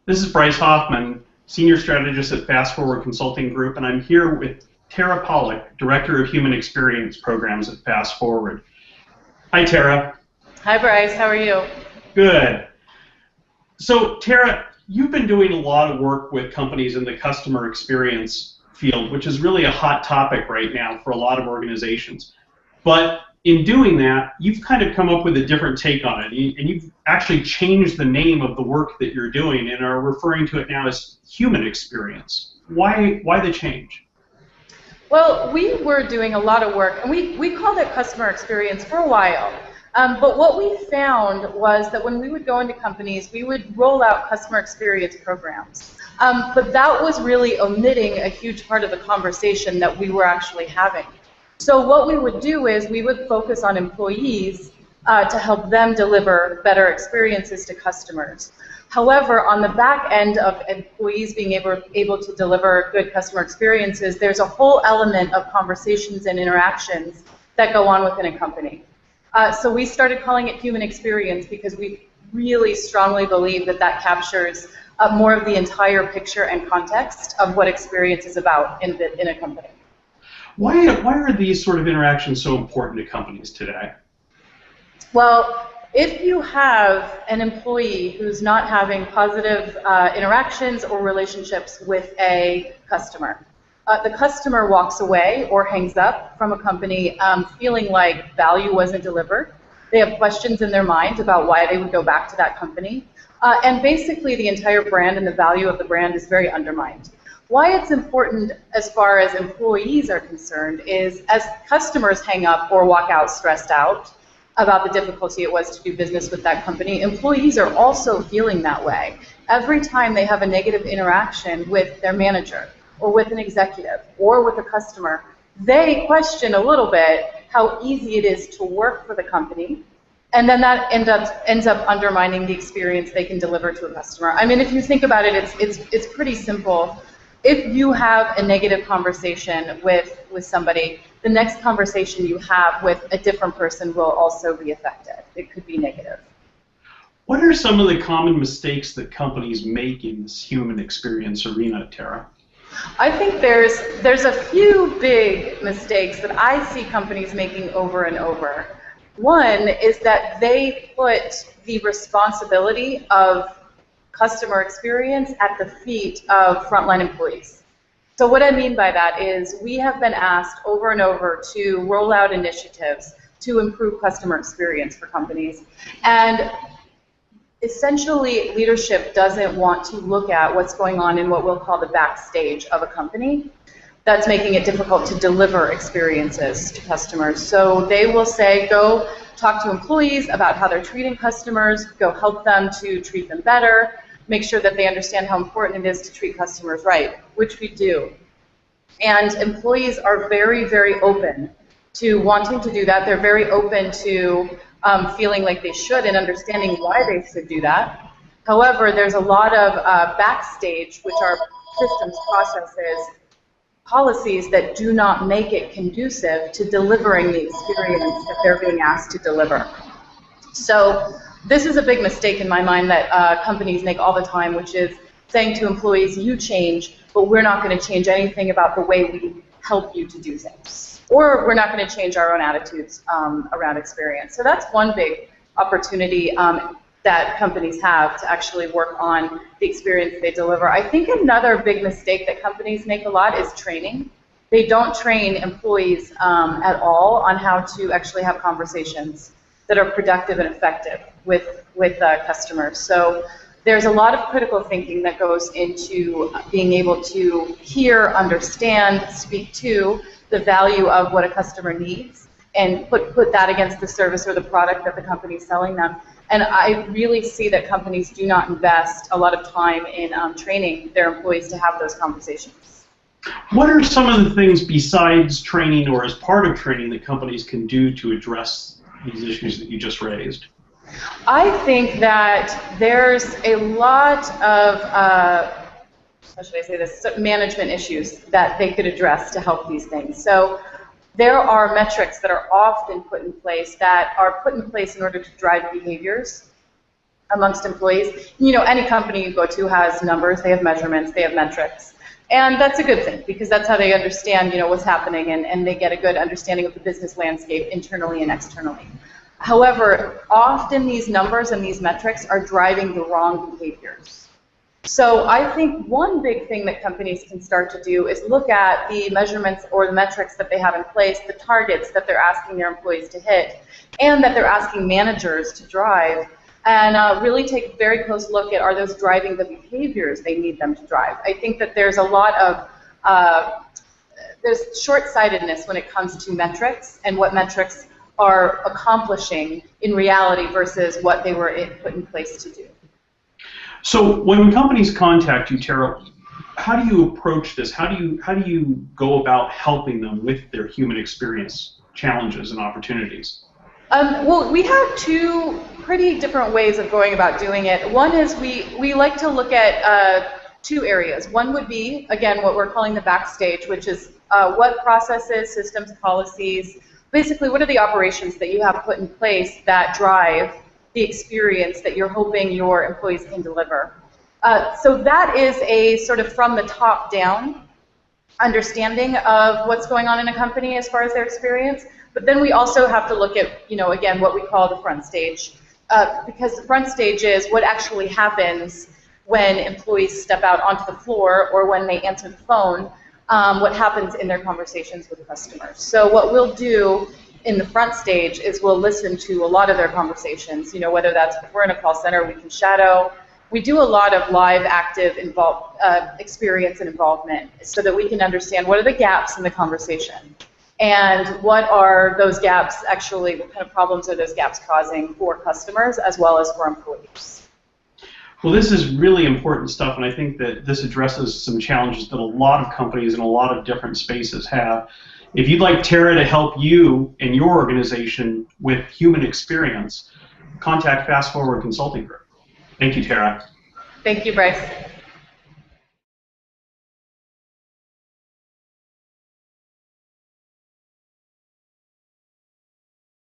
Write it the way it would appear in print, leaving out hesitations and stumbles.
This is Bryce Hoffman, Senior Strategist at Fast Consulting Group, and I'm here with Tara Paluck, Director of Human Experience Programs at Fast Forward. Hi, Tara. Hi, Bryce. How are you? Good. So, Tara, you've been doing a lot of work with companies in the customer experience field, which is really a hot topic right now for a lot of organizations. But in doing that, you've kind of come up with a different take on it, and you've actually changed the name of the work that you're doing and are referring to it now as human experience. Why the change? Well, we were doing a lot of work, and we called it customer experience for a while. But what we found was that when we would go into companies, we would roll out customer experience programs. But that was really omitting a huge part of the conversation that we were actually having. So what we would do is we would focus on employees to help them deliver better experiences to customers. However, on the back end of employees being able to deliver good customer experiences, there's a whole element of conversations and interactions that go on within a company. So we started calling it human experience because we really strongly believe that that captures more of the entire picture and context of what experience is about in a company. Why are these sort of interactions so important to companies today? Well, if you have an employee who's not having positive interactions or relationships with a customer, the customer walks away or hangs up from a company feeling like value wasn't delivered. They have questions in their mind about why they would go back to that company. And basically the entire brand and the value of the brand is very undermined. Why it's important as far as employees are concerned is as customers hang up or walk out stressed out about the difficulty it was to do business with that company, employees are also feeling that way. Every time they have a negative interaction with their manager or with an executive or with a customer, they question a little bit how easy it is to work for the company, and then that ends up undermining the experience they can deliver to a customer. I mean, if you think about it, it's pretty simple. If you have a negative conversation with somebody, the next conversation you have with a different person will also be affected. It could be negative. What are some of the common mistakes that companies make in this human experience arena, Tara? I think there's a few big mistakes that I see companies making over and over. One is that they put the responsibility of customer experience at the feet of frontline employees. So what I mean by that is we have been asked over and over to roll out initiatives to improve customer experience for companies. And essentially, leadership doesn't want to look at what's going on in what we'll call the backstage of a company. That's making it difficult to deliver experiences to customers. So they will say, go talk to employees about how they're treating customers, go help them to treat them better, make sure that they understand how important it is to treat customers right, which we do. And employees are very, very open to wanting to do that. They're very open to feeling like they should and understanding why they should do that. However, there's a lot of backstage, which are systems, processes, policies that do not make it conducive to delivering the experience that they're being asked to deliver. So this is a big mistake in my mind that companies make all the time, which is saying to employees, you change, but we're not going to change anything about the way we help you to do things. Or we're not going to change our own attitudes around experience. So that's one big opportunity that companies have to actually work on the experience they deliver. I think another big mistake that companies make a lot is training. They don't train employees at all on how to actually have conversations that are productive and effective with customers. So there's a lot of critical thinking that goes into being able to hear, understand, speak to the value of what a customer needs and put that against the service or the product that the company is selling them. And I really see that companies do not invest a lot of time in training their employees to have those conversations. What are some of the things besides training or as part of training that companies can do to address these issues that you just raised? I think that there's a lot of, how should I say this, management issues that they could address to help these things. So there are metrics that are often put in place that are put in place in order to drive behaviors. amongst employees. You know, any company you go to has numbers, they have measurements, they have metrics. And that's a good thing, because that's how they understand, you know, what's happening, and they get a good understanding of the business landscape internally and externally. However, often these numbers and these metrics are driving the wrong behaviors. So I think one big thing that companies can start to do is look at the measurements or the metrics that they have in place, the targets that they're asking their employees to hit, and that they're asking managers to drive, and really take a very close look at, are those driving the behaviors they need them to drive. I think that there's a lot of, there's short-sightedness when it comes to metrics and what metrics are accomplishing in reality versus what they were put in place to do. So when companies contact you, Tara, how do you approach this? How do you go about helping them with their human experience challenges and opportunities? Well, we have two pretty different ways of going about doing it. One is we like to look at two areas. One would be, again, what we're calling the backstage, which is what processes, systems, policies, basically what are the operations that you have put in place that drive the experience that you're hoping your employees can deliver. So that is a sort of from the top down understanding of what's going on in a company as far as their experience. But then we also have to look at, you know, again, what we call the front stage, because the front stage is what actually happens when employees step out onto the floor or when they answer the phone, what happens in their conversations with customers. So what we'll do in the front stage is we'll listen to a lot of their conversations, you know, whether that's if we're in a call center, we can shadow. We do a lot of live, active experience and involvement so that we can understand what are the gaps in the conversation and what are those gaps actually, what kind of problems are those gaps causing for customers as well as for employees. Well, this is really important stuff, and I think that this addresses some challenges that a lot of companies in a lot of different spaces have. If you'd like Tara to help you and your organization with human experience, contact Fast Forward Consulting Group. Thank you, Tara. Thank you, Bryce.